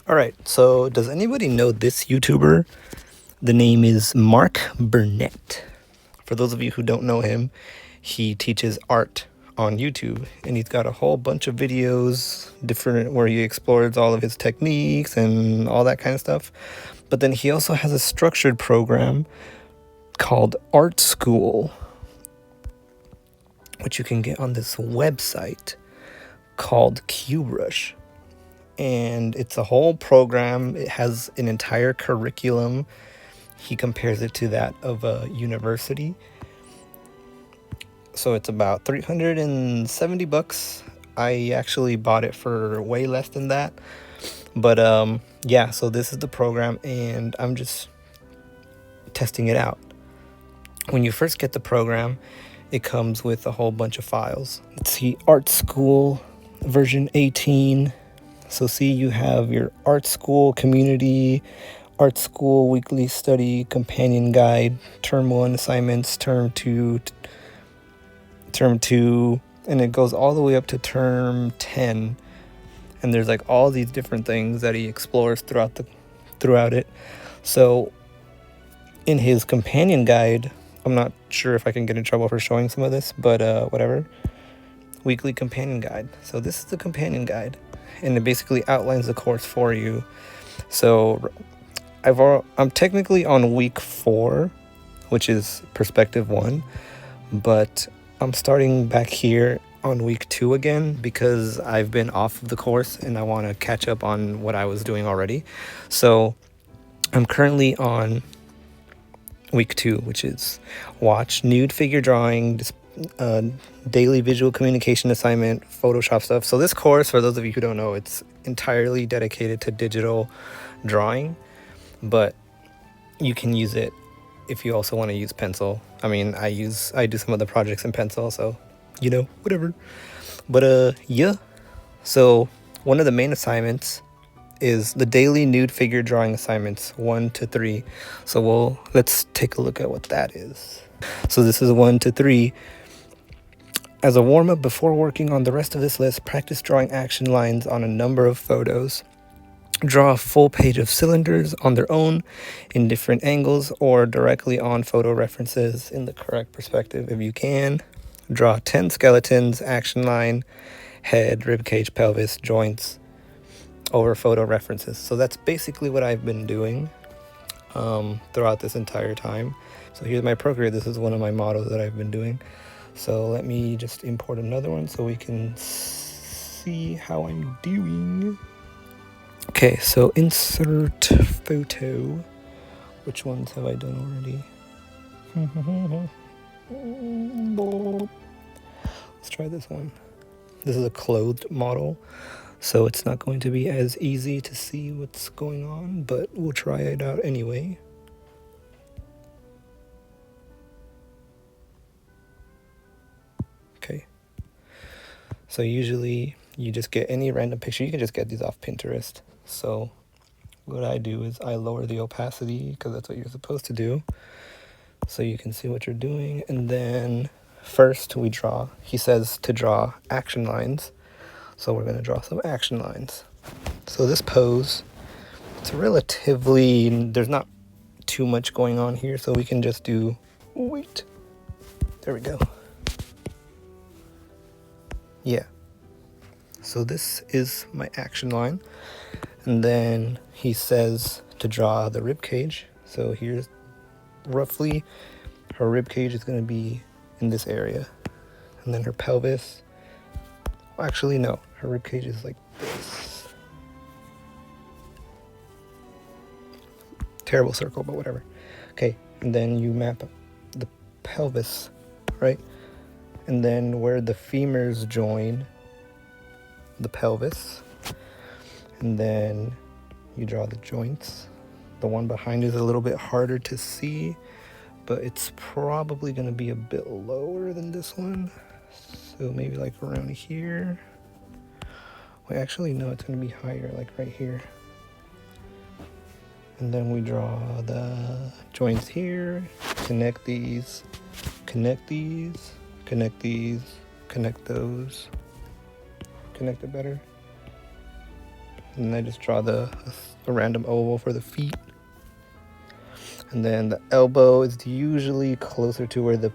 All right, so does anybody know this YouTuber? The name is Marc Brunet. For those of you who don't know him, he teaches art on YouTube, and he's got a whole bunch of videos, different where he explores all of his techniques and all that kind of stuff. But then he also has a structured program called Art School, which you can get on this website called QBrush. And it's a whole program. It has an entire curriculum. He compares it to that of a university. So it's about $370. I actually bought it for way less than that. But yeah, so this is the program and I'm just testing it out. When you first get the program, it comes with a whole bunch of files. Let's see, Art School version 18. So see, you have your Art School community, Art School weekly study companion guide, term 1 assignments, term 2, and it goes all the way up to term 10. And there's like all these different things that he explores throughout it. So in his companion guide, I'm not sure if I can get in trouble for showing some of this, but whatever. Weekly companion guide. So this is the companion guide, and it basically outlines the course for you. So I'm technically on week 4, which is perspective 1, but I'm starting back here on week 2 again because I've been off of the course and I want to catch up on what I was doing already. So I'm currently on week 2, which is watch nude figure drawing, daily visual communication assignment, Photoshop stuff. So this course, for those of you who don't know, it's entirely dedicated to digital drawing, but you can use it if you also want to use pencil. I mean, I do some of the projects in pencil, so whatever. But yeah. So one of the main assignments is the daily nude figure drawing assignments 1 to 3. So let's take a look at what that is. So this is 1 to 3. As a warm-up before working on the rest of this list, practice drawing action lines on a number of photos. Draw a full page of cylinders on their own in different angles or directly on photo references in the correct perspective if you can. Draw 10 skeletons, action line, head, ribcage, pelvis, joints over photo references. So that's basically what I've been doing throughout this entire time. So here's my Procreate. This is one of my models that I've been doing. So let me just import another one so we can see how I'm doing. Okay, so insert photo. Which ones have I done already? Let's try this one. This is a clothed model, so it's not going to be as easy to see what's going on, but we'll try it out anyway. Okay. So usually you just get any random picture. You can just get these off Pinterest. So what I do is I lower the opacity because that's what you're supposed to do, so you can see what you're doing. And then first we draw. He says to draw action lines, so we're going to draw some action lines. So this pose, it's relatively, there's not too much going on here, so we can just do, wait, there we go. Yeah. So this is my action line. And then he says to draw the rib cage. So here's roughly her rib cage is going to be in this area. And then her pelvis. Well, actually, no. Her rib cage is like this. Terrible circle, but whatever. Okay. And then you map the pelvis, right? And then where the femurs join the pelvis. And then you draw the joints. The one behind is a little bit harder to see, but it's probably going to be a bit lower than this one. So maybe like around here. Wait, actually, no, it's going to be higher, like right here. And then we draw the joints here, connect these, connect these, connect these, connect those, connect it better. And I just draw a random oval for the feet. And then the elbow is usually closer to where the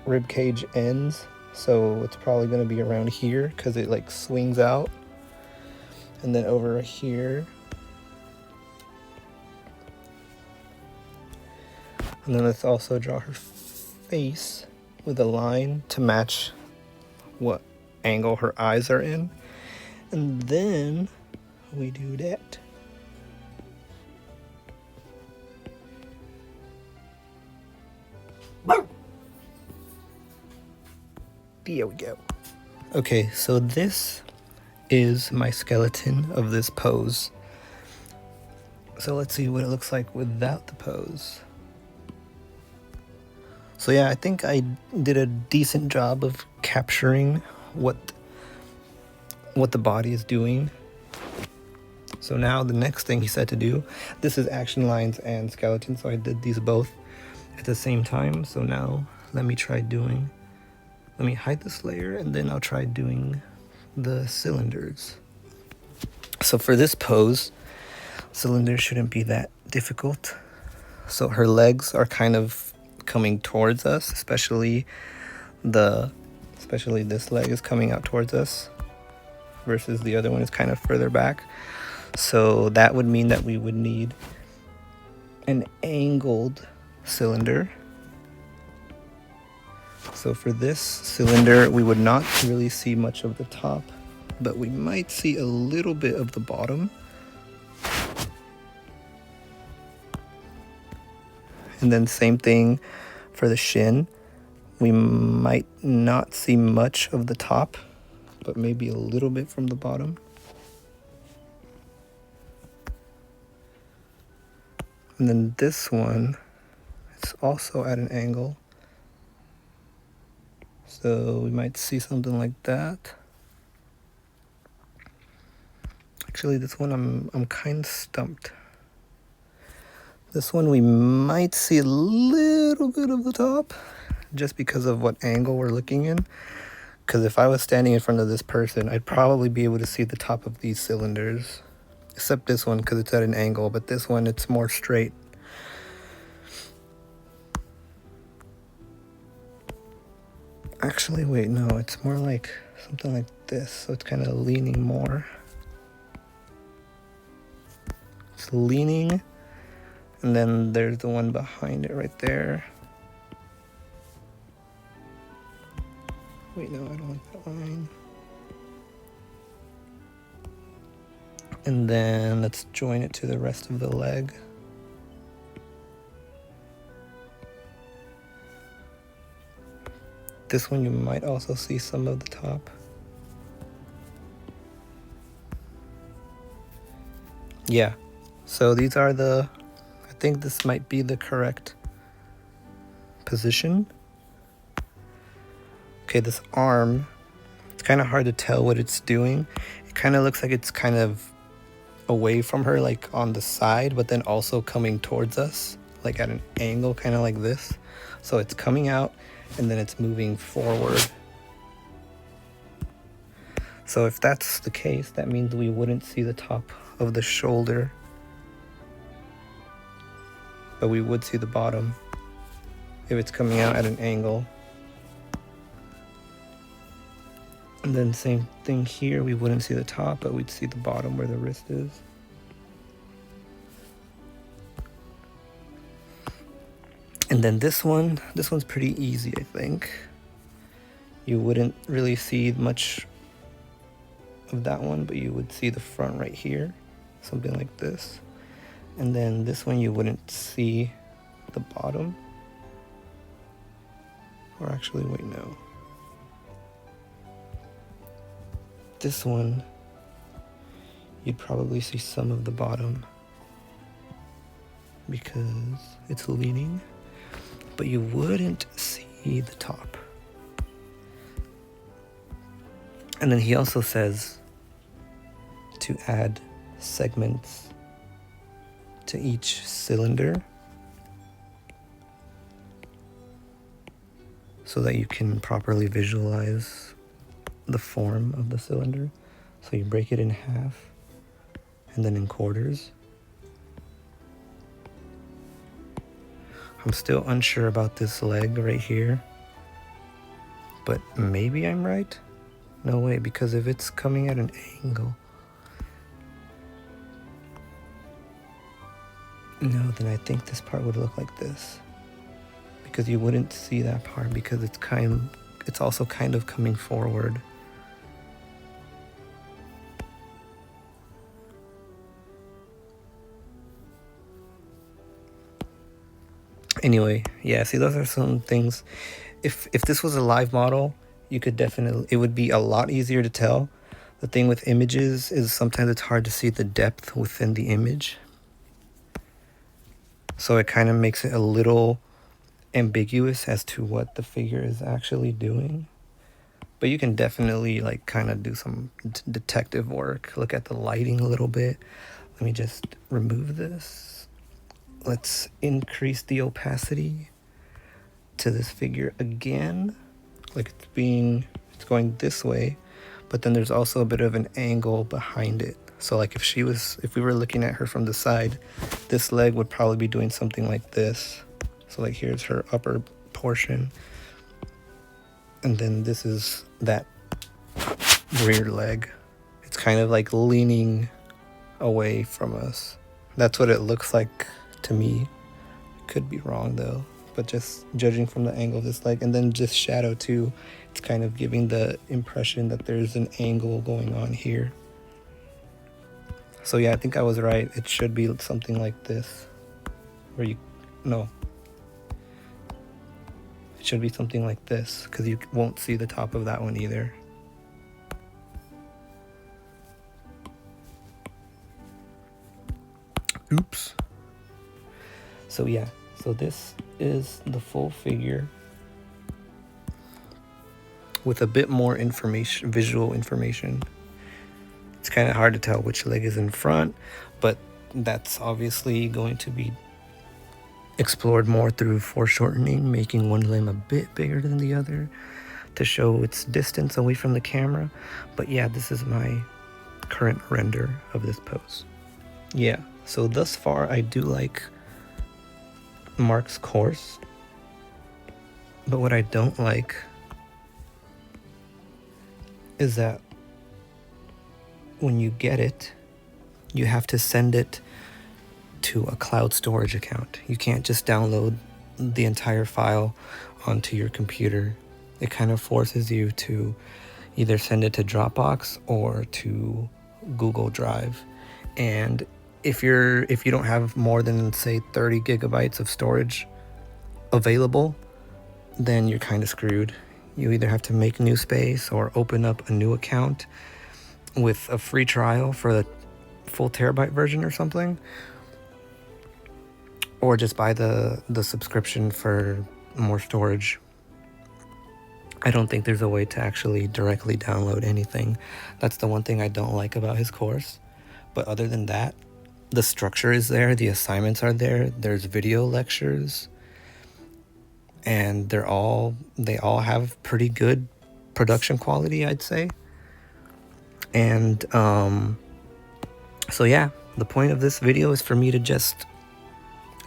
rib cage ends, so it's probably going to be around here because it like swings out. And then over here, and then let's also draw her face with a line to match what angle her eyes are in. And then we do that. There we go. Okay, so this is my skeleton of this pose. So let's see what it looks like without the pose. So yeah, I think I did a decent job of capturing what the body is doing. So now the next thing he said to do, this is action lines and skeleton, so I did these both at the same time. So now let me hide this layer and then I'll try doing the cylinders. So for this pose, cylinders shouldn't be that difficult. So her legs are kind of coming towards us, especially this leg is coming out towards us versus the other one is kind of further back. So that would mean that we would need an angled cylinder. So for this cylinder, we would not really see much of the top, but we might see a little bit of the bottom. And then same thing for the shin. We might not see much of the top, but maybe a little bit from the bottom. And then this one, it's also at an angle. So we might see something like that. Actually, this one I'm kind of stumped. This one we might see a little bit of the top just because of what angle we're looking in. Because if I was standing in front of this person, I'd probably be able to see the top of these cylinders. Except this one because it's at an angle, but this one it's more straight. Actually, wait, no, it's more like something like this, so it's kind of leaning more. It's leaning, and then there's the one behind it right there. Wait, no, I don't want that line. And then let's join it to the rest of the leg. This one you might also see some of the top. Yeah, so these are I think this might be the correct position. Okay, this arm, it's kind of hard to tell what it's doing. It kind of looks like it's kind of away from her, like on the side, but then also coming towards us, like at an angle, kind of like this. So it's coming out and then it's moving forward. So if that's the case, that means we wouldn't see the top of the shoulder, but we would see the bottom if it's coming out at an angle. And then same thing here, we wouldn't see the top, but we'd see the bottom where the wrist is. And then this one's pretty easy, I think. You wouldn't really see much of that one, but you would see the front right here, something like this. And then this one you wouldn't see the bottom. Or actually, wait, no. This one, you'd probably see some of the bottom because it's leaning, but you wouldn't see the top. And then he also says to add segments to each cylinder so that you can properly visualize the form of the cylinder. So you break it in half and then in quarters. I'm still unsure about this leg right here, but maybe I'm right? No way, because if it's coming at an angle, no, then I think this part would look like this, because you wouldn't see that part because it's also kind of coming forward. Anyway, yeah, see, those are some things. If this was a live model, you could definitely, it would be a lot easier to tell. The thing with images is sometimes it's hard to see the depth within the image. So it kind of makes it a little ambiguous as to what the figure is actually doing. But you can definitely like kind of do some detective work. Look at the lighting a little bit. Let me just remove this. Let's increase the opacity to this figure again. Like it's going this way, but then there's also a bit of an angle behind it. So like if we were looking at her from the side, this leg would probably be doing something like this. So like here's her upper portion, and then this is that rear leg. It's kind of like leaning away from us. That's what it looks like to me. Could be wrong though, but just judging from the angle of this leg, and then just shadow too, it's kind of giving the impression that there's an angle going on here. So yeah, I think I was right. It should be something like this, where it should be something like this, because you won't see the top of that one either. Oops. So yeah, so this is the full figure with a bit more information, visual information. It's kind of hard to tell which leg is in front, but that's obviously going to be explored more through foreshortening, making one limb a bit bigger than the other to show its distance away from the camera. But yeah, this is my current render of this pose. Yeah, so thus far I do like Marc's course, but what I don't like is that when you get it, you have to send it to a cloud storage account. You can't just download the entire file onto your computer. It kind of forces you to either send it to Dropbox or to Google Drive. And if you don't have more than say 30 gigabytes of storage available, then you're kind of screwed. You either have to make new space or open up a new account with a free trial for the full terabyte version or something, or just buy the subscription for more storage. I don't think there's a way to actually directly download anything. That's the one thing I don't like about his course. But other than that, the structure is there, the assignments are there, there's video lectures, and they all have pretty good production quality, I'd say. And so yeah, the point of this video is for me to just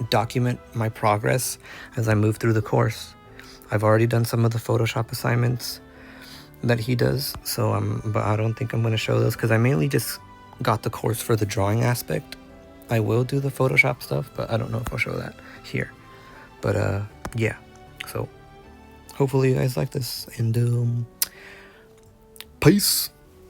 document my progress as I move through the course. I've already done some of the Photoshop assignments that he does, but I don't think I'm going to show those because I mainly just got the course for the drawing aspect. I will do the Photoshop stuff, but I don't know if I'll show that here. But yeah, so hopefully you guys like this, and peace.